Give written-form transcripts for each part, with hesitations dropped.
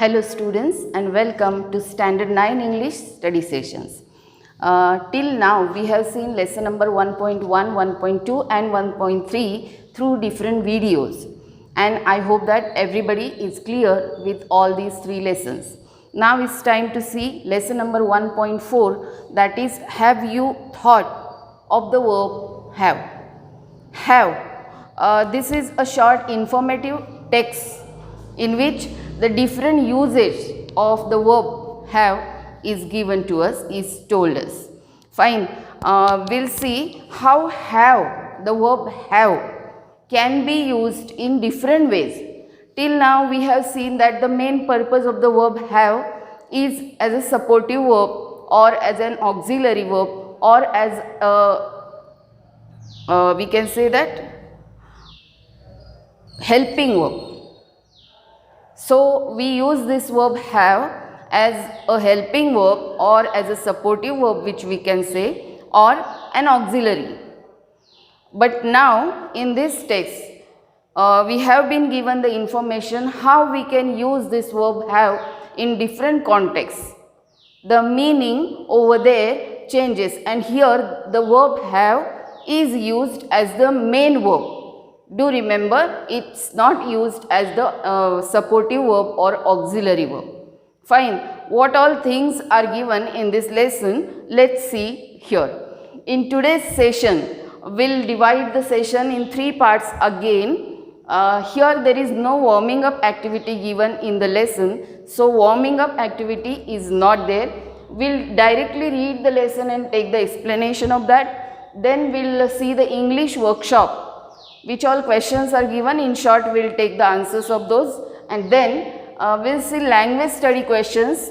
Hello students and welcome to Standard 9 English study sessions. Till now we have seen lesson number 1.1, 1.2 and 1.3 through different videos, and I hope that everybody is clear with all these three lessons. Now it's time to see lesson number 1.4, that is, have you thought of the verb have? Have. This is a short informative text in which the different usage of the verb have is given to us, is told us. Fine. We'll see how have, the verb have, can be used in different ways. Till now we have seen that the main purpose of the verb have is as a supportive verb or as an auxiliary verb or as we can say that helping verb. So we use this verb have as a helping verb or as a supportive verb, which we can say, or an auxiliary. But now in this text we have been given the information how we can use this verb have in different contexts. The meaning over there changes, and here the verb have is used as the main verb. Do remember, it's not used as the supportive verb or auxiliary verb. Fine. What all things are given in this lesson? Let's see here. In today's session, we'll divide the session in three parts again. Here there is no warming up activity given in the lesson. So warming up activity is not there. We'll directly read the lesson and take the explanation of that. Then we'll see the English workshop, which all questions are given. In short, we'll take the answers of those, and then we'll see language study questions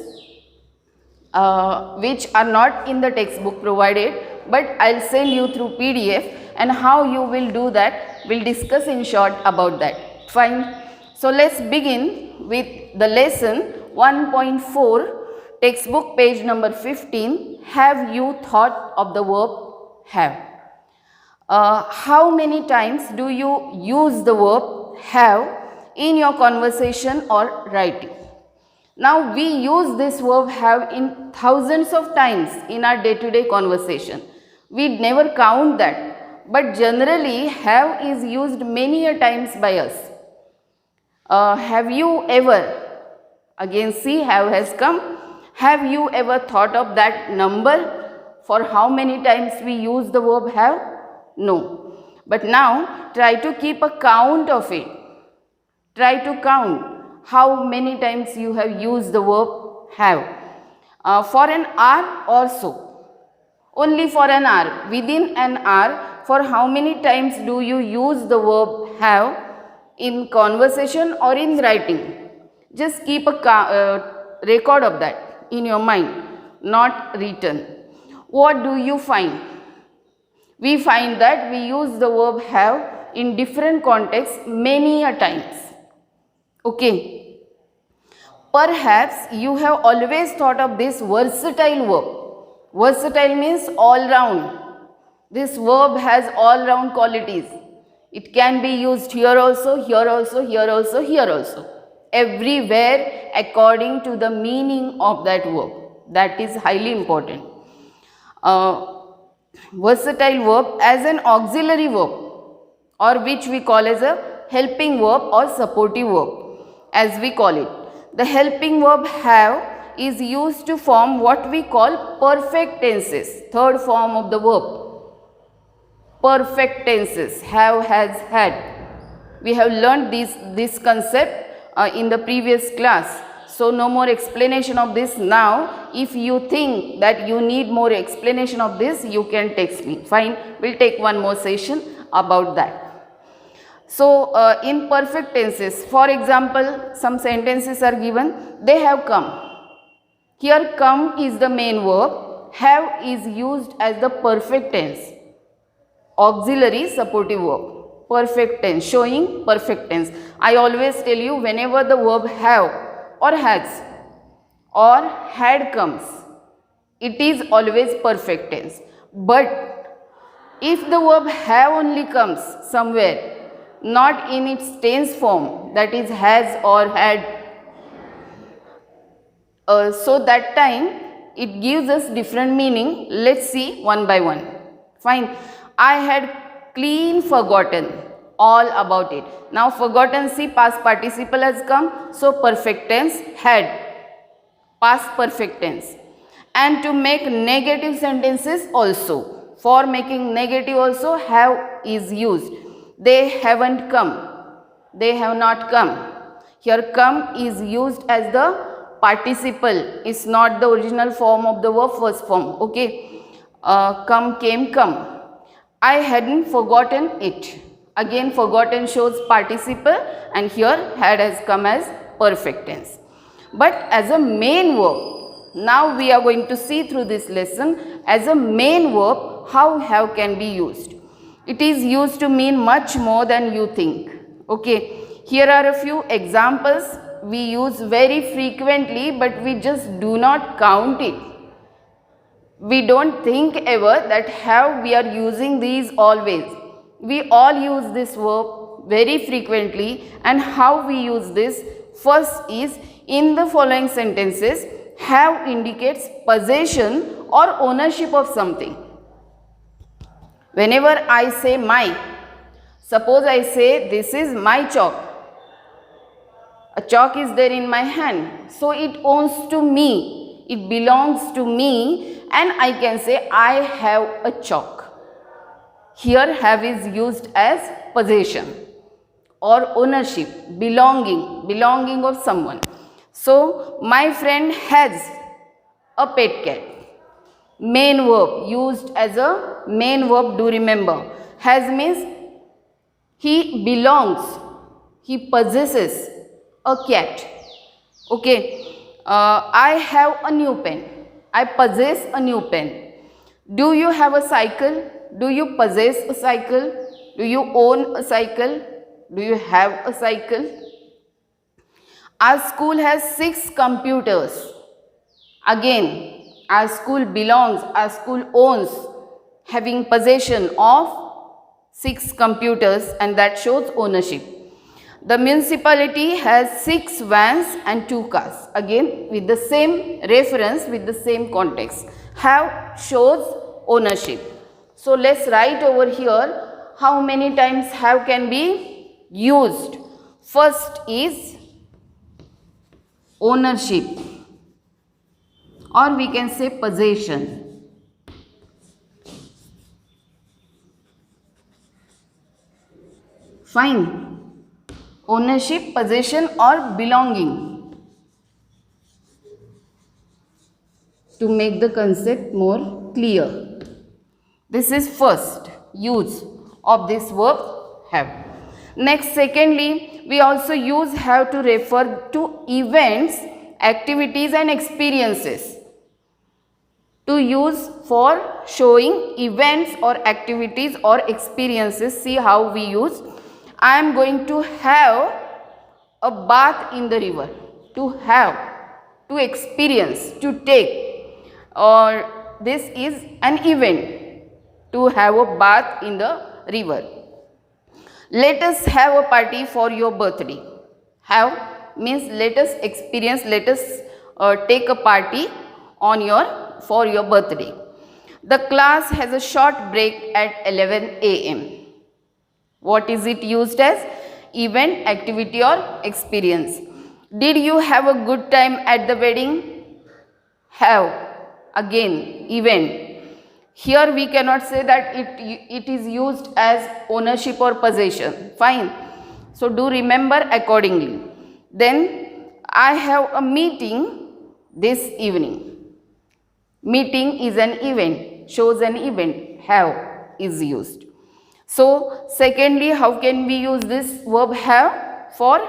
which are not in the textbook provided, but I'll send you through PDF, and how you will do that we'll discuss in short about that. Fine. So let's begin with the lesson 1.4, textbook page number 15. Have you thought of the verb have? How many times do you use the verb have in your conversation or writing? Now we use this verb have in thousands of times in our day-to-day conversation. We never count that, but generally have is used many a times by us. Have you ever, again see have has come, have you ever thought of that number for how many times we use the verb have? No. But now try to keep a count of it. Try to count how many times you have used the verb have. For an hour or so. Only for an hour. Within an hour, for how many times do you use the verb have in conversation or in writing? Just keep a record of that in your mind, not written. What do you find? We find that we use the verb have in different contexts many a times. Okay. Perhaps you have always thought of this versatile verb. Versatile means all round. This verb has all round qualities. It can be used here also, here also, here also, here also. Everywhere according to the meaning of that verb. That is highly important. Versatile verb as an auxiliary verb, or which we call as a helping verb or supportive verb, as we call it. The helping verb have is used to form what we call perfect tenses, third form of the verb. Perfect tenses, have, has, had. We have learned this concept in the previous class. So no more explanation of this now. If you think that you need more explanation of this, you can text me. Fine. We'll take one more session about that. So in perfect tenses, for example, some sentences are given. They have come. Here come is the main verb. Have is used as the perfect tense. Auxiliary supportive verb. Perfect tense, showing perfect tense. I always tell you, whenever the verb have or has or had comes, it is always perfect tense. But if the verb have only comes somewhere, not in its tense form, that is has or had, So that time it gives us different meaning. Let's see one by one. Fine. I had clean forgotten all about it. Now forgotten, see, past participle has come. So perfect tense had, past perfect tense. And to make negative sentences also, for making negative also, have is used. They haven't come. They have not come. Here come is used as the participle. It's not the original form of the verb, first form. Okay. Come, came, come. I hadn't forgotten it. Again forgotten shows participle, and here had has come as perfect tense. But as a main verb, now we are going to see through this lesson, as a main verb how have can be used. It is used to mean much more than you think. Okay. Here are a few examples we use very frequently, but we just do not count it. We don't think ever that have we are using these always. We all use this verb very frequently, and how we use this? First is, in the following sentences, have indicates possession or ownership of something. Whenever I say my, suppose I say this is my chalk. A chalk is there in my hand, so it owns to me, it belongs to me, and I can say I have a chalk. Here have is used as possession or ownership, belonging of someone. So my friend has a pet cat. Main verb, used as a main verb, do remember. Has means he belongs, he possesses a cat. Okay. I have a new pen. I possess a new pen. Do you have a cycle? Do you possess a cycle? Do you own a cycle? Do you have a cycle? Our school has 6 computers. Again, our school belongs, our school owns, having possession of 6 computers, and that shows ownership. The municipality has 6 vans and 2 cars. Again, with the same reference, with the same context. Have shows ownership. So let's write over here how many times have can be used. First is ownership, or we can say possession. Fine. Ownership, possession, or belonging, to make the concept more clear. This is first use of this verb have. Next, secondly, we also use have to refer to events, activities and experiences. To use for showing events or activities or experiences. See how we use. I am going to have a bath in the river. To have, to experience, to take, or this is an event, to have a bath in the river. Let us have a party for your birthday. Have means let us experience, let us take a party on for your birthday. The class has a short break at 11 a.m. What is it used as? Event, activity or experience. Did you have a good time at the wedding? Have, again, event. Here we cannot say that it is used as ownership or possession. Fine. So do remember accordingly. Then I have a meeting this evening. Meeting is an event, shows an event. Have is used. So secondly, how can we use this verb have for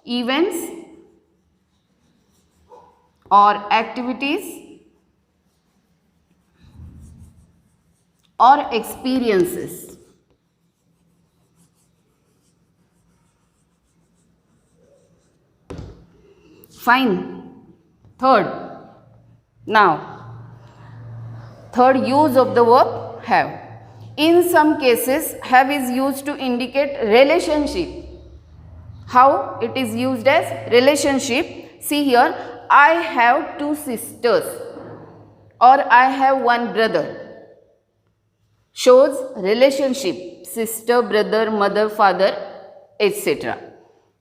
events or activities or experiences? Fine. Third. Now, third use of the verb have. In some cases, have is used to indicate relationship. How it is used as relationship? See here, I have two sisters or I have one brother shows relationship, sister, brother, mother, father, etc.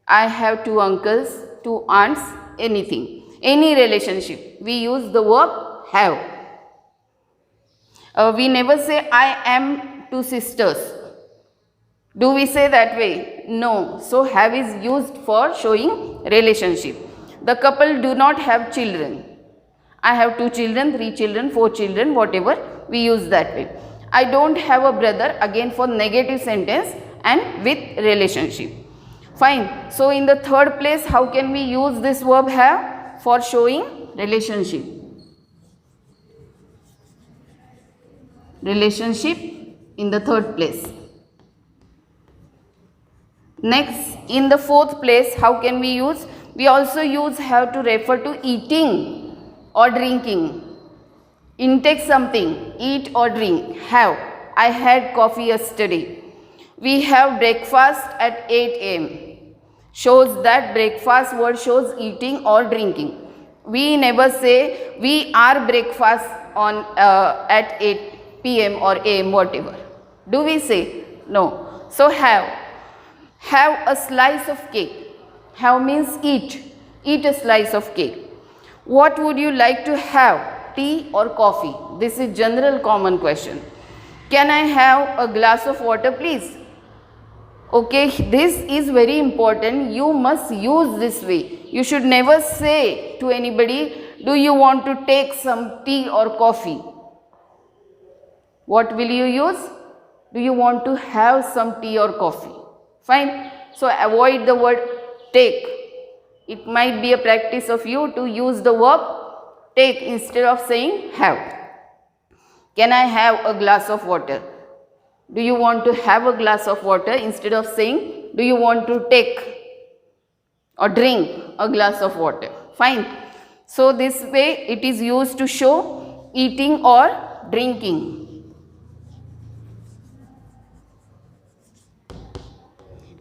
I have two uncles, two aunts, anything, any relationship. We use the verb have. We never say I am two sisters. Do we say that way? No. So have is used for showing relationship. The couple do not have children. I have 2 children, 3 children, 4 children, whatever, we use that way. I don't have a brother, again for negative sentence and with relationship. Fine. So in the third place, how can we use this verb have for showing relationship? Relationship in the third place. Next, in the fourth place, how can we use? We also use have to refer to eating or drinking. Intake something, eat or drink, have. I had coffee yesterday. We have breakfast at 8 a.m. Shows that breakfast word shows eating or drinking. We never say we are breakfast on at 8 p.m. or a.m. whatever. Do we say? No. So have. Have a slice of cake. Have means eat. Eat a slice of cake. What would you like to have? Tea or coffee? This is general common question. Can I have a glass of water please? Okay, this is very important. You must use this way. You should never say to anybody, do you want to take some tea or coffee? What will you use? Do you want to have some tea or coffee? Fine. So avoid the word take. It might be a practice of you to use the verb take instead of saying have. Can I have a glass of water? Do you want to have a glass of water instead of saying do you want to take or drink a glass of water? Fine. So this way it is used to show eating or drinking.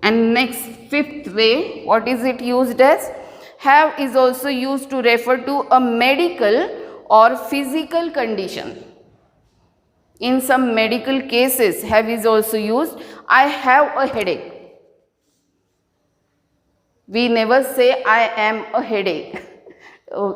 And next, fifth way, what is it used as? Have is also used to refer to a medical or physical condition. In some medical cases, have is also used. I have a headache. We never say I am a headache.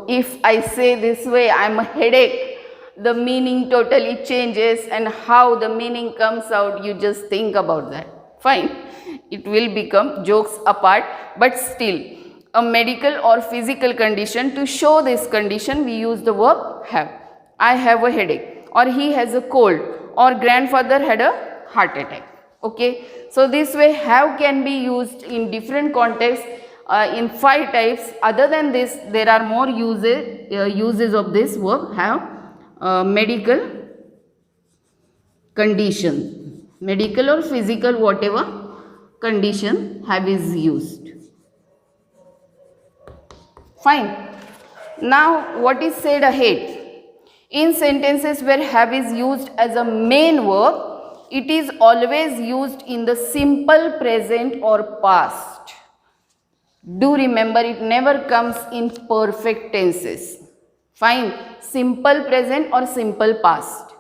If I say this way, I am a headache, the meaning totally changes, and how the meaning comes out, you just think about that. Fine. It will become jokes apart, but still a medical or physical condition. To show this condition, we use the verb have. I have a headache, or he has a cold, or grandfather had a heart attack. Okay. So this way have can be used in different contexts in 5 types. Other than this, there are more uses of this verb have. Medical condition, medical or physical, whatever condition have is used. Fine. Now what is said ahead? In sentences where have is used as a main verb, it is always used in the simple present or past. Do remember, it never comes in perfect tenses. Fine. Simple present or simple past.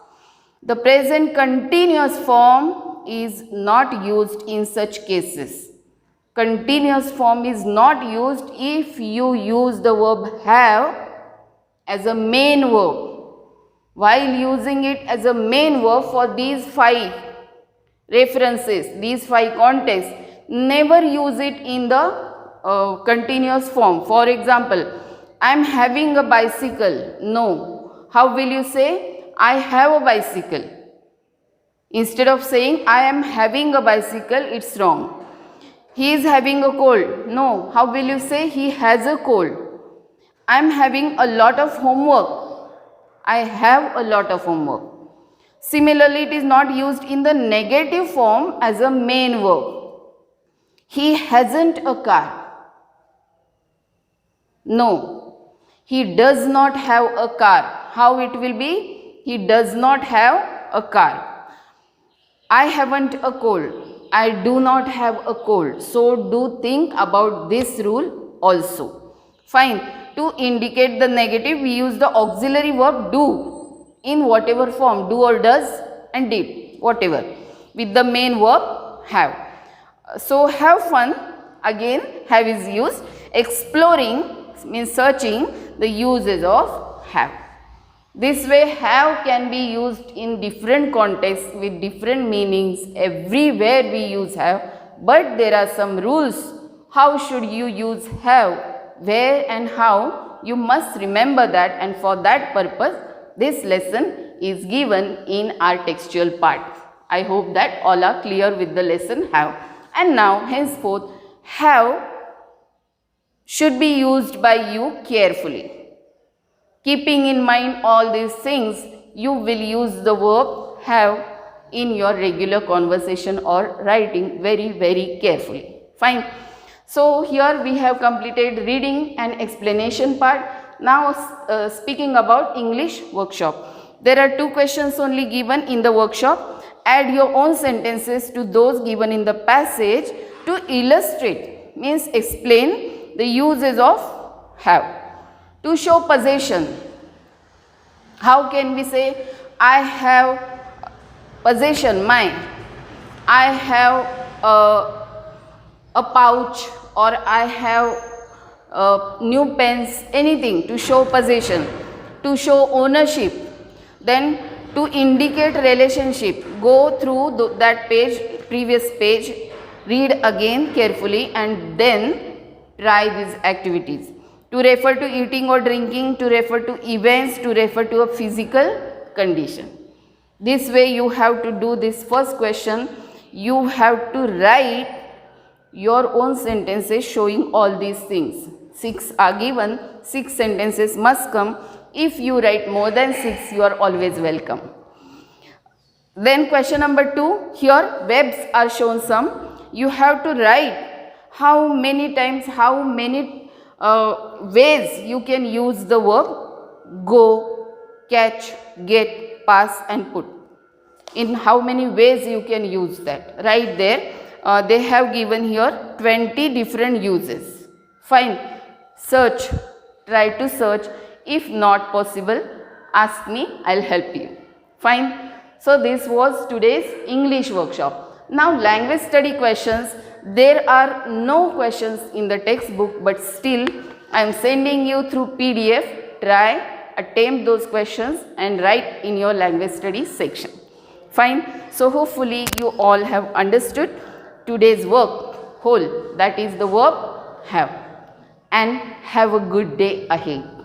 The present continuous form is not used in such cases. Continuous form is not used if you use the verb have as a main verb. While using it as a main verb for these 5 references, these 5 contexts, never use it in the continuous form. For example, I am having a bicycle. No. How will you say? I have a bicycle. Instead of saying I am having a bicycle, it's wrong. He is having a cold. No. How will you say? He has a cold. I am having a lot of homework. I have a lot of homework. Similarly, it is not used in the negative form as a main verb. He hasn't a car. No. He does not have a car. How it will be? He does not have a car. I haven't a cold. I do not have a cold. So do think about this rule also. Fine. to indicate the negative, we use the auxiliary verb do in whatever form, do or does and did, whatever, with the main verb have. So have fun, again have is used. Exploring means searching the uses of have. This way have can be used in different contexts with different meanings. Everywhere we use have, but there are some rules. How should you use have, where and how, you must remember that, and for that purpose this lesson is given in our textual part. I hope that all are clear with the lesson have. And now henceforth have should be used by you carefully. Keeping in mind all these things, you will use the verb have in your regular conversation or writing very carefully. Fine. So here we have completed reading and explanation part. Now speaking about English workshop. There are 2 questions only given in the workshop. Add your own sentences to those given in the passage to illustrate, means explain the uses of have. To show possession, how can we say I have possession, mine, I have a pouch, or I have new pens, anything to show possession. To show ownership, then to indicate relationship, go through that page, previous page, read again carefully and then try these activities. To refer to eating or drinking, to refer to events, to refer to a physical condition. This way you have to do this first question. You have to write your own sentences showing all these things. 6 are given, 6 sentences must come. If you write more than 6, you are always welcome. Then question number 2, here verbs are shown some. You have to write how many times, how many ways you can use the verb go, catch, get, pass and put. In how many ways you can use that. Right there they have given here 20 different uses. Fine. Search, try to search. If not possible, ask me, I'll help you. Fine. So this was today's English workshop. Now language study questions. There are no questions in the textbook, but still I am sending you through PDF. Try, attempt those questions and write in your language study section. Fine. So hopefully you all have understood today's work whole, that is the verb have. And have a good day ahead.